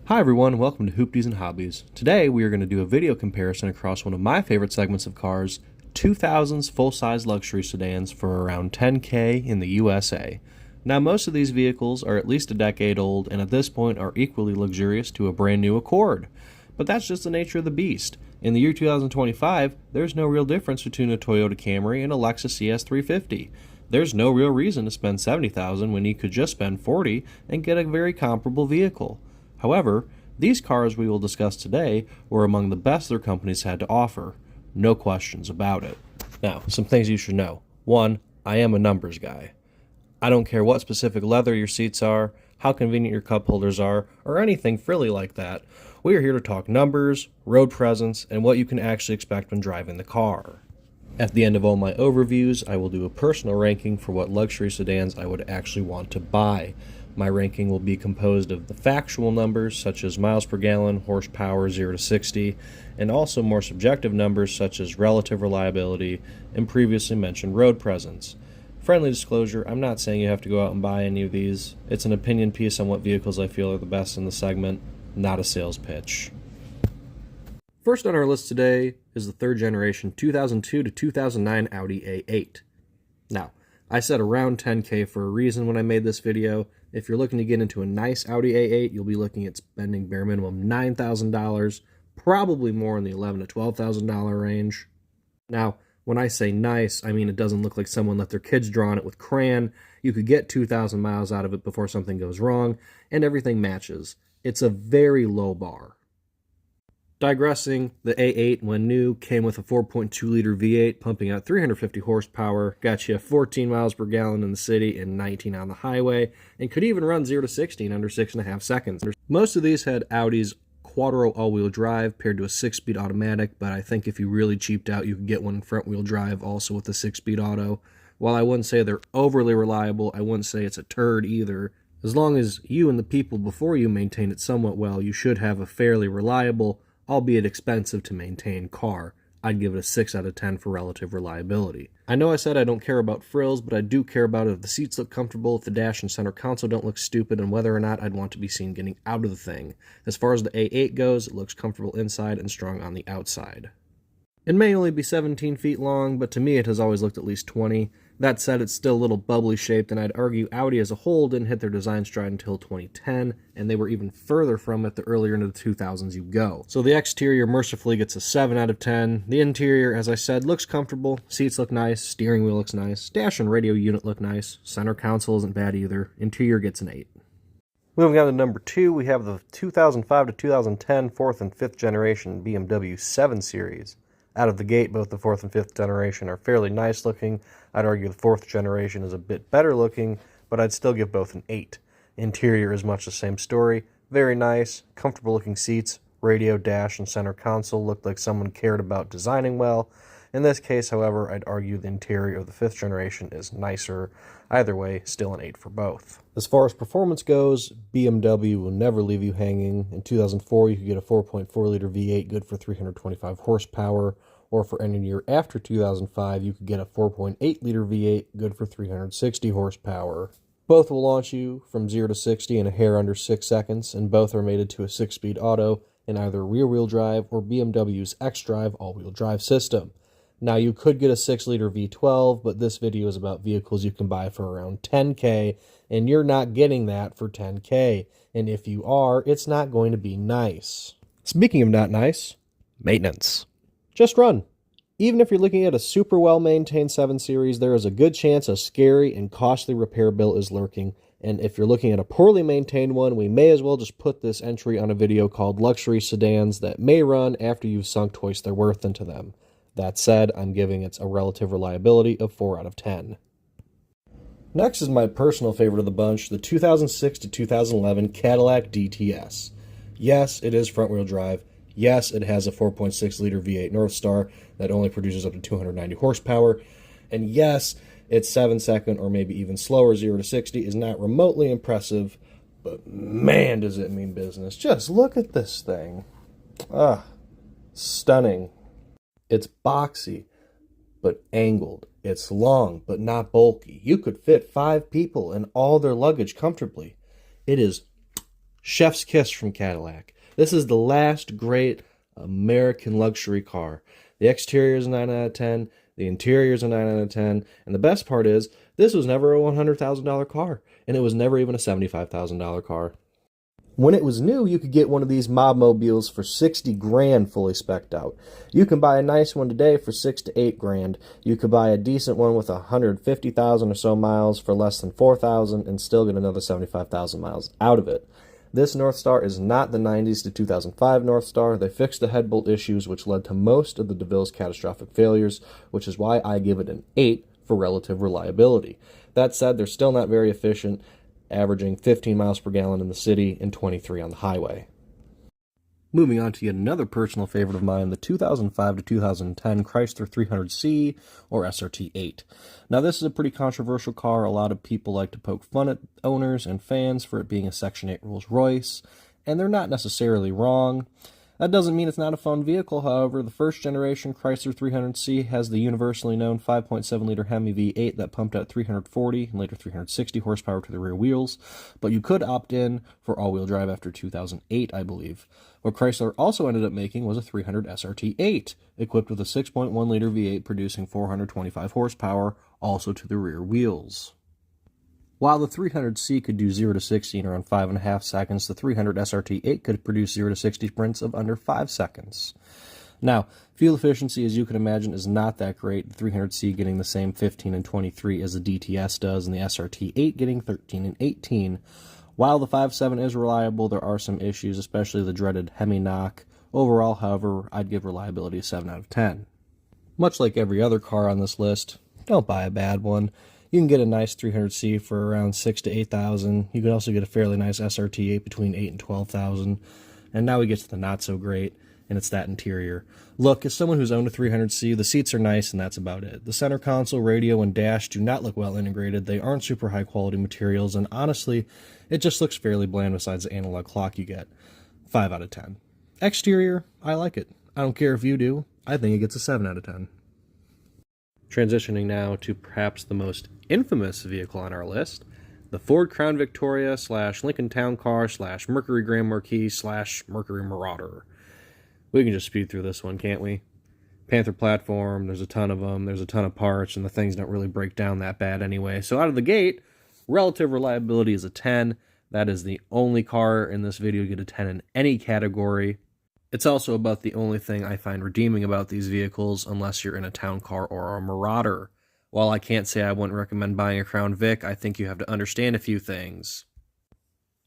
Hi everyone, welcome to Hoopties and Hobbies. Today we are going to do a video comparison across one of my favorite segments of cars, 2000s full-size luxury sedans for around $10K in the USA. Now most of these vehicles are at least a decade old and at this point are equally luxurious to a brand new Accord. But that's just the nature of the beast. In the year 2025, there's no real difference between a Toyota Camry and a Lexus CS350. There's no real reason to spend $70,000 when you could just spend $40,000 and get a very comparable vehicle. However, these cars we will discuss today were among the best their companies had to offer. No questions about it. Now, some things you should know. 1. I am a numbers guy. I don't care what specific leather your seats are, how convenient your cup holders are, or anything frilly like that. We are here to talk numbers, road presence, and what you can actually expect when driving the car. At the end of all my overviews, I will do a personal ranking for what luxury sedans I would actually want to buy. My ranking will be composed of the factual numbers such as miles per gallon, horsepower 0 to 60, and also more subjective numbers such as relative reliability and previously mentioned road presence. Friendly disclosure, I'm not saying you have to go out and buy any of these. It's an opinion piece on what vehicles I feel are the best in the segment, not a sales pitch. First on our list today is the third generation 2002 to 2009 Audi A8. Now, I said around $10K for a reason when I made this video. If you're looking to get into a nice Audi A8, you'll be looking at spending bare minimum $9,000, probably more in the $11,000 to $12,000 range. Now, when I say nice, I mean it doesn't look like someone let their kids draw on it with crayon. You could get 2,000 miles out of it before something goes wrong, and everything matches. It's a very low bar. Digressing, the A8, when new, came with a 4.2-liter V8 pumping out 350 horsepower, got you 14 miles per gallon in the city and 19 on the highway, and could even run 0 to 60 in under 6.5 seconds. Most of these had Audi's Quattro all-wheel drive paired to a 6-speed automatic, but I think if you really cheaped out, you could get one in front-wheel drive also with a 6-speed auto. While I wouldn't say they're overly reliable, I wouldn't say it's a turd either. As long as you and the people before you maintain it somewhat well, you should have a fairly reliable, albeit expensive to maintain, car. I'd give it a 6 out of 10 for relative reliability. I know I said I don't care about frills, but I do care about if the seats look comfortable, if the dash and center console don't look stupid, and whether or not I'd want to be seen getting out of the thing. As far as the A8 goes, it looks comfortable inside and strong on the outside. It may only be 17 feet long, but to me it has always looked at least 20. That said, it's still a little bubbly shaped, and I'd argue Audi as a whole didn't hit their design stride until 2010, and they were even further from it the earlier into the 2000s you go. So the exterior mercifully gets a 7 out of 10. The interior, as I said, looks comfortable, seats look nice, steering wheel looks nice, dash and radio unit look nice, center console isn't bad either, interior gets an 8. Moving on to number 2, we have the 2005 to 2010 4th and 5th generation BMW 7 Series. Out of the gate, both the 4th and 5th generation are fairly nice looking. I'd argue the 4th generation is a bit better looking, but I'd still give both an 8. Interior is much the same story. Very nice, comfortable looking seats, radio, dash, and center console looked like someone cared about designing well. In this case, however, I'd argue the interior of the 5th generation is nicer. Either way, still an 8 for both. As far as performance goes, BMW will never leave you hanging. In 2004, you could get a 4.4-liter V8 good for 325 horsepower, or for any year after 2005, you could get a 4.8-liter V8 good for 360 horsepower. Both will launch you from 0 to 60 in a hair under 6 seconds, and both are mated to a 6-speed auto in either rear-wheel drive or BMW's xDrive all-wheel drive system. Now, you could get a 6-liter V12, but this video is about vehicles you can buy for around $10K, and you're not getting that for $10K. And if you are, it's not going to be nice. Speaking of not nice, maintenance. Just run. Even if you're looking at a super well-maintained 7 Series, there is a good chance a scary and costly repair bill is lurking. And if you're looking at a poorly maintained one, we may as well just put this entry on a video called Luxury Sedans that may run after you've sunk twice their worth into them. That said, I'm giving it a relative reliability of 4 out of 10. Next is my personal favorite of the bunch, the 2006 to 2011 Cadillac DTS. Yes, it is front-wheel drive. Yes, it has a 4.6-liter V8 Northstar that only produces up to 290 horsepower. And yes, its 7-second or maybe even slower 0 to 60 is not remotely impressive, but man, does it mean business. Just look at this thing. Stunning. It's boxy, but angled. It's long, but not bulky. You could fit 5 people and all their luggage comfortably. It is Chef's kiss from Cadillac. This is the last great American luxury car. The exterior is a 9 out of 10, the interior is a 9 out of 10, and the best part is, this was never a $100,000 car, and it was never even a $75,000 car. When it was new, you could get one of these mob mobiles for 60 grand fully spec'd out. You can buy a nice one today for 6 to 8 grand. You could buy a decent one with 150,000 or so miles for less than 4,000 and still get another 75,000 miles out of it. This North Star is not the 90s to 2005 North Star. They fixed the headbolt issues, which led to most of the DeVille's catastrophic failures, which is why I give it an 8 for relative reliability. That said, they're still not very efficient, averaging 15 miles per gallon in the city and 23 on the highway. Moving on to yet another personal favorite of mine, the 2005 to 2010 Chrysler 300C or SRT8. Now this is a pretty controversial car. A lot of people like to poke fun at owners and fans for it being a Section 8 Rolls Royce, and they're not necessarily wrong. That doesn't mean it's not a fun vehicle, however. The first generation Chrysler 300C has the universally known 5.7-liter Hemi V8 that pumped out 340 and later 360 horsepower to the rear wheels, but you could opt in for all-wheel drive after 2008, I believe. What Chrysler also ended up making was a 300 SRT8, equipped with a 6.1-liter V8 producing 425 horsepower, also to the rear wheels. While the 300C could do 0 to 60 in around 5.5 seconds, the 300 SRT8 could produce 0 to 60 sprints of under 5 seconds. Now, fuel efficiency, as you can imagine, is not that great. The 300C getting the same 15 and 23 as the DTS does, and the SRT8 getting 13 and 18. While the 5.7 is reliable, there are some issues, especially the dreaded Hemi knock. Overall, however, I'd give reliability a 7 out of 10. Much like every other car on this list, don't buy a bad one. You can get a nice 300C for around 6 to 8,000. You could also get a fairly nice SRT8 between 8 and 12,000. And now we get to the not so great, and it's that interior. Look, as someone who's owned a 300C, the seats are nice and that's about it. The center console, radio, and dash do not look well integrated. They aren't super high quality materials, and honestly, it just looks fairly bland besides the analog clock you get. 5 out of 10. Exterior, I like it. I don't care if you do. I think it gets a 7 out of 10. Transitioning now to perhaps the most infamous vehicle on our list, the Ford Crown Victoria / Lincoln Town Car / Mercury Grand Marquis / Mercury Marauder. We can just speed through this one, can't we? Panther platform, there's a ton of them, there's a ton of parts, and the things don't really break down that bad anyway. So out of the gate, relative reliability is a 10. That is the only car in this video to get a 10 in any category. It's also about the only thing I find redeeming about these vehicles, unless you're in a town car or a Marauder. While I can't say I wouldn't recommend buying a Crown Vic, I think you have to understand a few things.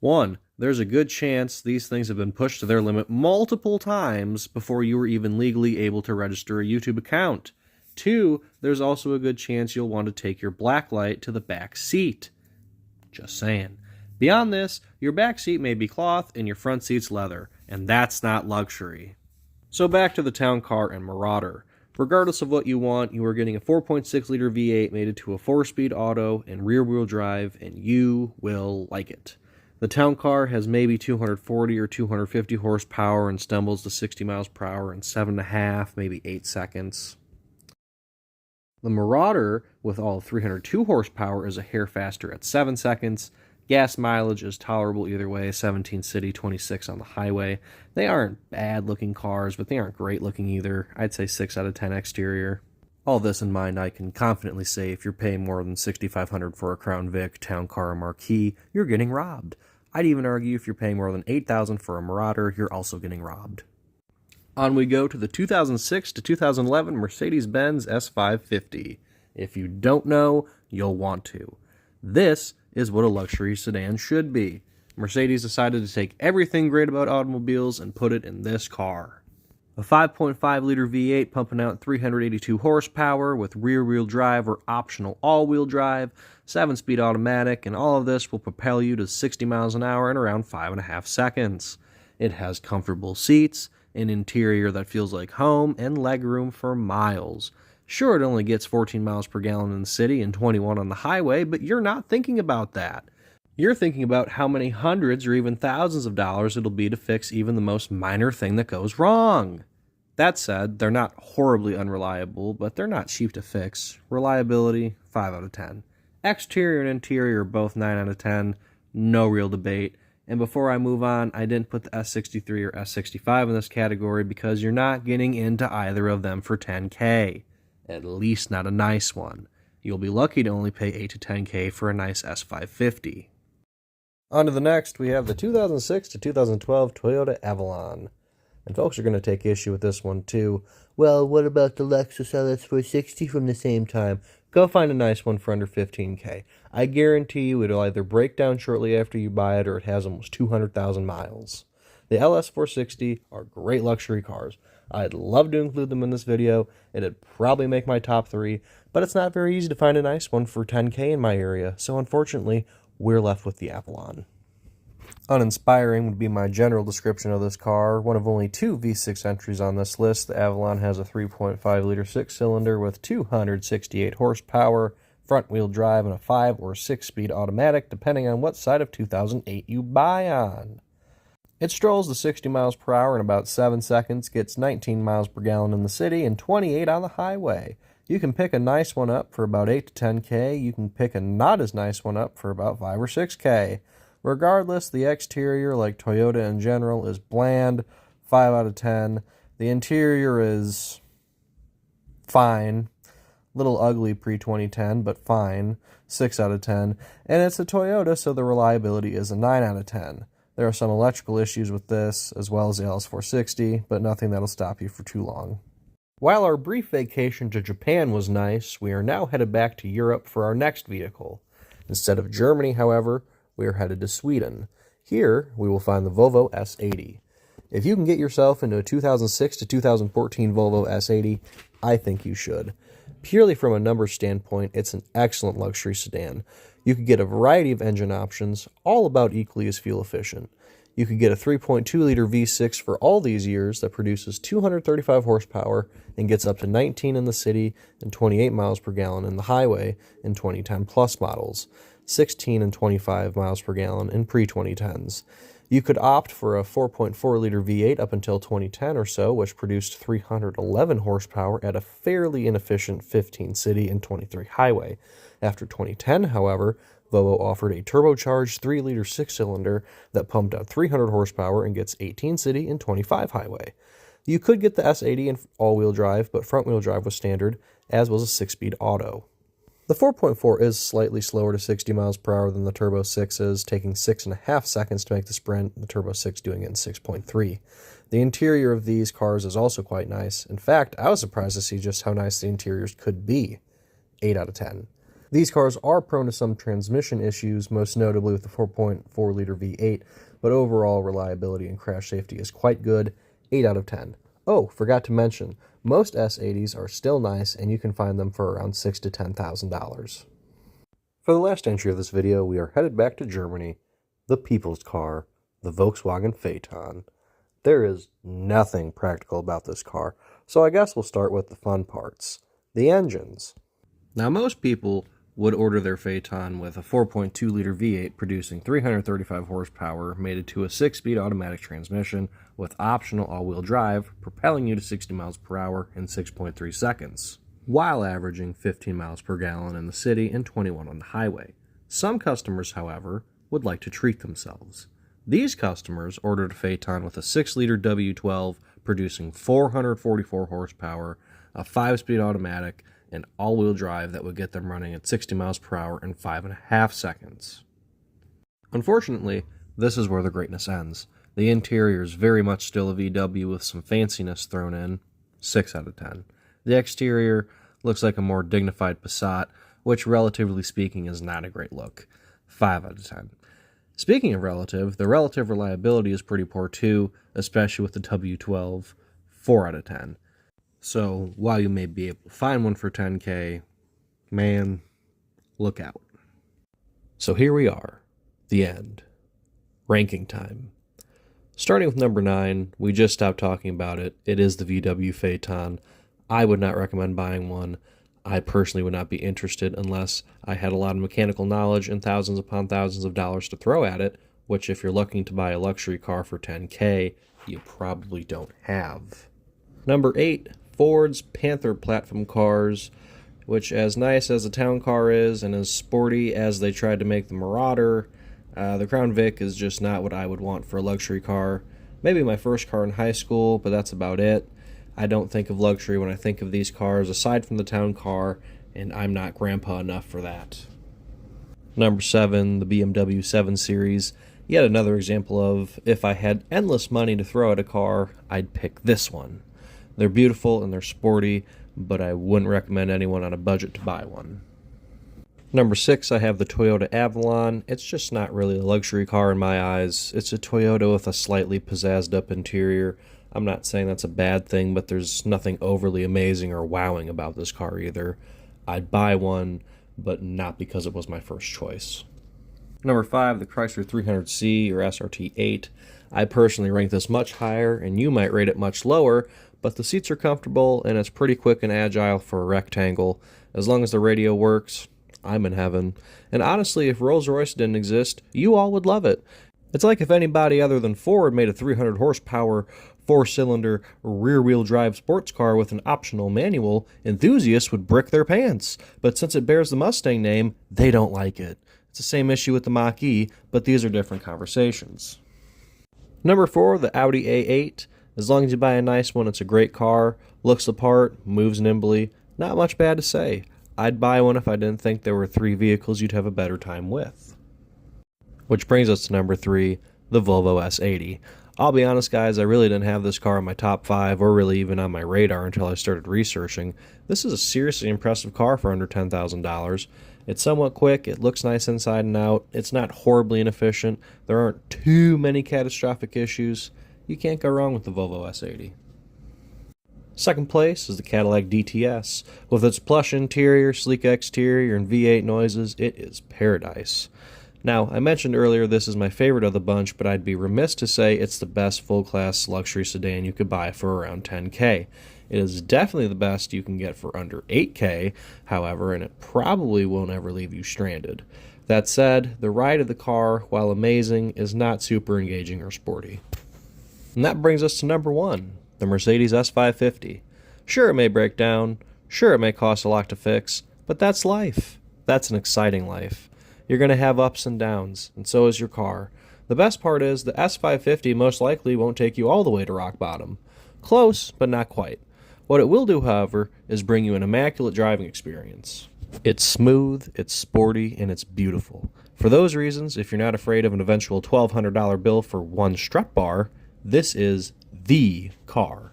1. There's a good chance these things have been pushed to their limit multiple times before you were even legally able to register a YouTube account. 2. There's also a good chance you'll want to take your blacklight to the back seat. Just saying. Beyond this, your back seat may be cloth and your front seat's leather, and that's not luxury. So back to the town car and Marauder. Regardless of what you want, you are getting a 4.6-liter V8 mated to a 4-speed auto and rear-wheel drive, and you will like it. The town car has maybe 240 or 250 horsepower and stumbles to 60 miles per hour in 7.5, maybe 8 seconds. The Marauder, with all 302 horsepower, is a hair faster at 7 seconds. Gas mileage is tolerable either way, 17 city, 26 on the highway. They aren't bad-looking cars, but they aren't great-looking either. I'd say 6 out of 10 exterior. All this in mind, I can confidently say if you're paying more than $6,500 for a Crown Vic, town car, or Marquis, you're getting robbed. I'd even argue if you're paying more than $8,000 for a Marauder, you're also getting robbed. On we go to the 2006 to 2011 Mercedes-Benz S550. If you don't know, you'll want to. This is what a luxury sedan should be. Mercedes decided to take everything great about automobiles and put it in this car. A 5.5-liter V8 pumping out 382 horsepower with rear-wheel drive or optional all-wheel drive, 7-speed automatic, and all of this will propel you to 60 miles an hour in around 5.5 seconds. It has comfortable seats, an interior that feels like home, and legroom for miles. Sure, it only gets 14 miles per gallon in the city and 21 on the highway, but you're not thinking about that. You're thinking about how many hundreds or even thousands of dollars it'll be to fix even the most minor thing that goes wrong. That said, they're not horribly unreliable, but they're not cheap to fix. Reliability, 5 out of 10. Exterior and interior are both 9 out of 10. No real debate. And before I move on, I didn't put the S63 or S65 in this category because you're not getting into either of them for $10K. At least not a nice one. You'll be lucky to only pay $8 to $10K for a nice S550. On to the next, we have the 2006 to 2012 Toyota Avalon. And folks are going to take issue with this one too. Well, what about the Lexus LS460 from the same time? Go find a nice one for under $15K. I guarantee you it'll either break down shortly after you buy it or it has almost 200,000 miles. The LS460 are great luxury cars. I'd love to include them in this video. It'd probably make my top 3, but it's not very easy to find a nice one for $10K in my area, so unfortunately, we're left with the Avalon. Uninspiring would be my general description of this car. One of only 2 V6 entries on this list, the Avalon has a 3.5-liter 6-cylinder with 268 horsepower, front-wheel drive, and a 5- or 6-speed automatic, depending on what side of 2008 you buy on. It strolls to 60 miles per hour in about 7 seconds, gets 19 miles per gallon in the city, and 28 on the highway. You can pick a nice one up for about 8 to 10K. You can pick a not as nice one up for about 5 or 6K. Regardless, the exterior, like Toyota in general, is bland, 5 out of 10. The interior is fine, little ugly pre-2010, but fine, 6 out of 10. And it's a Toyota, so the reliability is a 9 out of 10. There are some electrical issues with this, as well as the LS460, but nothing that'll stop you for too long. While our brief vacation to Japan was nice, we are now headed back to Europe for our next vehicle. Instead of Germany, however, we are headed to Sweden. Here, we will find the Volvo S80. If you can get yourself into a 2006 to 2014 Volvo S80, I think you should. Purely from a numbers standpoint, it's an excellent luxury sedan. You could get a variety of engine options, all about equally as fuel efficient. You could get a 3.2-liter V6 for all these years that produces 235 horsepower and gets up to 19 in the city and 28 miles per gallon in the highway in 2010 plus models. 16 and 25 miles per gallon in pre-2010s. You could opt for a 4.4-liter V8 up until 2010 or so, which produced 311 horsepower at a fairly inefficient 15 city and 23 highway. After 2010, however, Volvo offered a turbocharged 3-liter 6-cylinder that pumped out 300 horsepower and gets 18 city and 25 highway. You could get the S80 in all-wheel drive, but front-wheel drive was standard, as was a 6-speed auto. The 4.4 is slightly slower to 60 miles per hour than the Turbo 6 is, taking 6.5 seconds to make the sprint, the Turbo 6 doing it in 6.3. The interior of these cars is also quite nice. In fact, I was surprised to see just how nice the interiors could be. 8 out of 10. These cars are prone to some transmission issues, most notably with the 4.4-liter V8, but overall reliability and crash safety is quite good. 8 out of 10. Oh, forgot to mention, most S80s are still nice, and you can find them for around $6,000 to $10,000. For the last entry of this video, we are headed back to Germany, the people's car, the Volkswagen Phaeton. There is nothing practical about this car, so I guess we'll start with the fun parts, the engines. Now, most people would order their Phaeton with a 4.2-liter V8 producing 335 horsepower, mated to a 6-speed automatic transmission with optional all-wheel drive, propelling you to 60 miles per hour in 6.3 seconds, while averaging 15 miles per gallon in the city and 21 on the highway. Some customers, however, would like to treat themselves. These customers ordered a Phaeton with a 6-liter W12 producing 444 horsepower, a 5-speed automatic, and all-wheel drive that would get them running at 60 miles per hour in 5.5 seconds. Unfortunately, this is where the greatness ends. The interior is very much still a VW with some fanciness thrown in. 6 out of 10. The exterior looks like a more dignified Passat, which relatively speaking is not a great look. 5 out of 10. Speaking of relative, the relative reliability is pretty poor too, especially with the W12. 4 out of 10. So, while you may be able to find one for $10K, man, look out. So here we are, the end. Ranking time. Starting with number 9, we just stopped talking about it. It is the VW Phaeton. I would not recommend buying one. I personally would not be interested unless I had a lot of mechanical knowledge and thousands upon thousands of dollars to throw at it, which if you're looking to buy a luxury car for $10K, you probably don't have. Number 8. Ford's Panther platform cars, which as nice as a town car is and as sporty as they tried to make the Marauder, The Crown Vic is just not what I would want for a luxury car. Maybe my first car in high school, but that's about it. I don't think of luxury when I think of these cars, aside from the town car, and I'm not grandpa enough for that. Number 7, the BMW 7 Series. Yet another example of, if I had endless money to throw at a car, I'd pick this one. They're beautiful and they're sporty, but I wouldn't recommend anyone on a budget to buy one. Number 6, I have the Toyota Avalon. It's just not really a luxury car in my eyes. It's a Toyota with a slightly pizzazzed up interior. I'm not saying that's a bad thing, but there's nothing overly amazing or wowing about this car either. I'd buy one, but not because it was my first choice. Number 5, the Chrysler 300C or SRT8. I personally rank this much higher, and you might rate it much lower, but the seats are comfortable and it's pretty quick and agile for a rectangle. As long as the radio works, I'm in heaven. And honestly, if Rolls-Royce didn't exist, you all would love it. It's like if anybody other than Ford made a 300 horsepower, 4-cylinder, rear-wheel drive sports car with an optional manual, enthusiasts would brick their pants. But since it bears the Mustang name, they don't like it. It's the same issue with the Mach-E, but these are different conversations. Number 4, the Audi A8. As long as you buy a nice one, it's a great car, looks the part, moves nimbly, not much bad to say. I'd buy one if I didn't think there were 3 vehicles you'd have a better time with. Which brings us to number 3, the Volvo S80. I'll be honest guys, I really didn't have this car in my top 5 or really even on my radar until I started researching. This is a seriously impressive car for under $10,000. It's somewhat quick, it looks nice inside and out, it's not horribly inefficient, there aren't too many catastrophic issues. You can't go wrong with the Volvo S80. Second place is the Cadillac DTS. With its plush interior, sleek exterior, and V8 noises, it is paradise. Now, I mentioned earlier this is my favorite of the bunch, but I'd be remiss to say it's the best full-class luxury sedan you could buy for around $10K. It is definitely the best you can get for under $8K, however, and it probably won't ever leave you stranded. That said, the ride of the car, while amazing, is not super engaging or sporty. And that brings us to number 1, the Mercedes S550. Sure, it may break down, sure, it may cost a lot to fix, but that's life. That's an exciting life. You're going to have ups and downs, and so is your car. The best part is the S550 most likely won't take you all the way to rock bottom. Close, but not quite. What it will do, however, is bring you an immaculate driving experience. It's smooth, it's sporty, and it's beautiful. For those reasons, if you're not afraid of an eventual $1,200 bill for one strut bar, this is the car.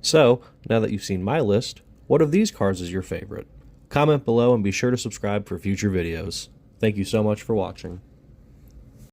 So, now that you've seen my list, what of these cars is your favorite? Comment below and be sure to subscribe for future videos. Thank you so much for watching.